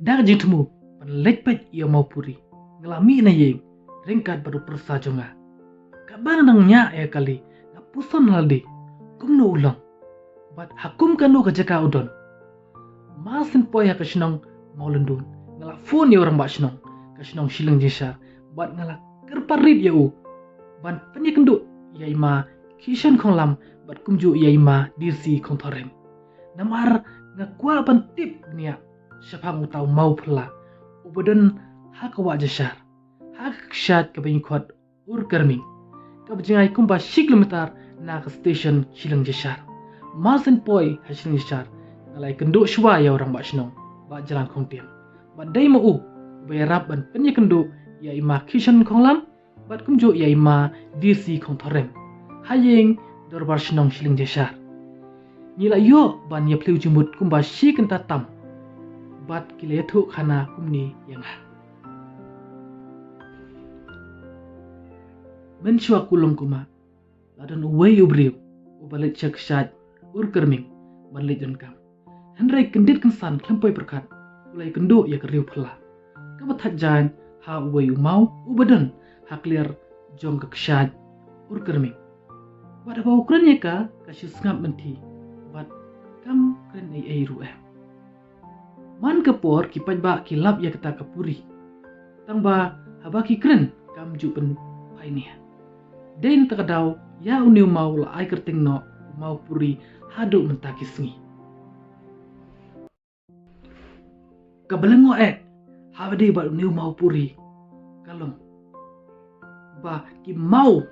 Dak jing temu pan lekpet ia mau puri. Ngelami na yeng ringkat baru persa jonga. Kabang nang nya kali ngapuson haldi. Kum no ulang. Bat hakum kanu kajaka udon. Masin poy ha kasinong mau lendun. Ngala phone ya orang bak sinong. Kasinong silang jesa. Bat ngala kerparit ya u. Ban penyekenduk ya ima kishan kong lam. Bat kumju ya ima dirsi kong torem. Namar ngakwa pan tip niya. Siapa tahu mau pula. Ubadan ha kawak jesar. Ha kshat kabingkot ur kerming. Kabjingai kumba kilometer na ke stesen silang jesar. Masin poi ha silang jesar. Ngalai kenduk shwa ya orang bak sinong. Bak jalan kong tiam. Bat day mau bayarap ban penyekenduk ya ima kishan kong lam. Bat kumju ya ima dirsi kong torem. Hayeng dorbar sinong silang jesar. Nila yo ban ya pliu jumut kumba kenta tam. Bat kiletu khana kumni yang ha. Menshua kulong kuma. Ladan uway ubriu. Ubalit cek syad ur kerming. Banlit jon kam. Henry kendit kensan klempoi perkat. Ulai kendo ya keriu pula. Kabat jan ha uway umau ubadan. Ha clear jong keksyad ur kerming. Bat apa ukurannya ka kasih ngap menti. Bat kam keren ai rueh. Man kepor kipat ba kilap ya kata kapuri. Tang ba haba ki keren kam jupen painia. Den takadaw ya uniu mau la ai kerting no mau puri hadu mentaki sengi. Kabelengo habade ba uniu mau puri. Kalong ba ki mau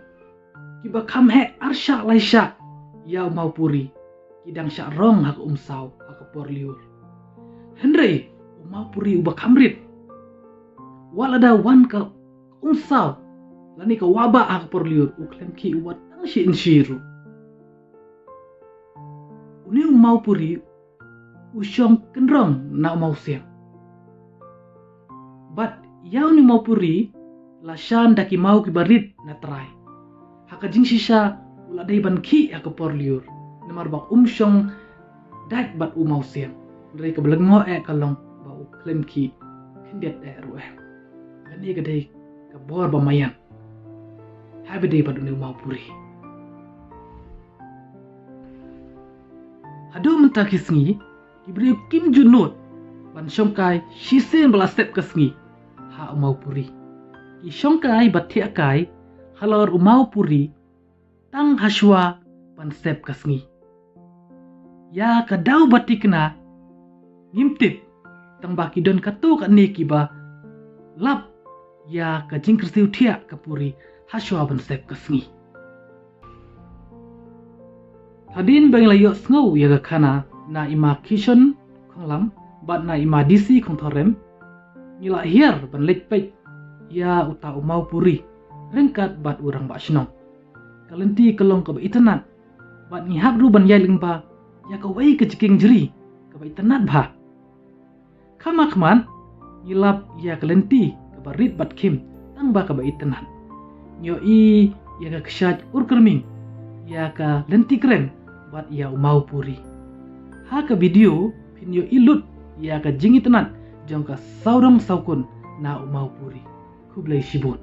ki ba kam arsha laisha ya mau puri. Kidang syak rong hak umsau hak por liur. Henry, mau puri ubah kamrit. Walada wan ka umsau. Lani ka waba ak porliur uklem ki uwat tang si inshiru. Uni mau puri usyong kendrong na mau siang. Bat ya uni mau puri lasyan daki mau ki barit na try. Haka jing sisa uladai ban ki ak porliur. Namar bak syong dak bat mau siang. Dari kebelengo kalong bau klem ki kendet rueh. Gani gadai kabor bamayan. Habide pada ni mau puri. Hadu mentaki sengi diberi Kim Junot ban syongkai shisen belasep ke sengi ha mau puri. Ki syongkai batia kai halor mau puri tang haswa ban sep ke sengi. Ya kadau batikna ngimtip tang baki don katu kat ni kiba lap ya kajing kersiu tia kapuri haswa ban sep kesngi. Hadin bang layok sngau ya kana na ima kishon konglam bat na ima disi kong torem nila hiar ban lekpek ya uta umau puri ringkat bat urang bak sinong. Kalenti kelong ke internet bat ngihap ru ban yailing ba ya kawai ke jiking jeri ke internet ba. Kama keman ngilap ya kelenti ke barit bat kim tang ba ke internet. Nyoi ya ka ksyat ur kerming ya ka lenti keren bat ya umau puri. Ha ka video pinyo ilut ya ka jingi tenan jong ka saudong saukun na umau puri. Kublai shibun.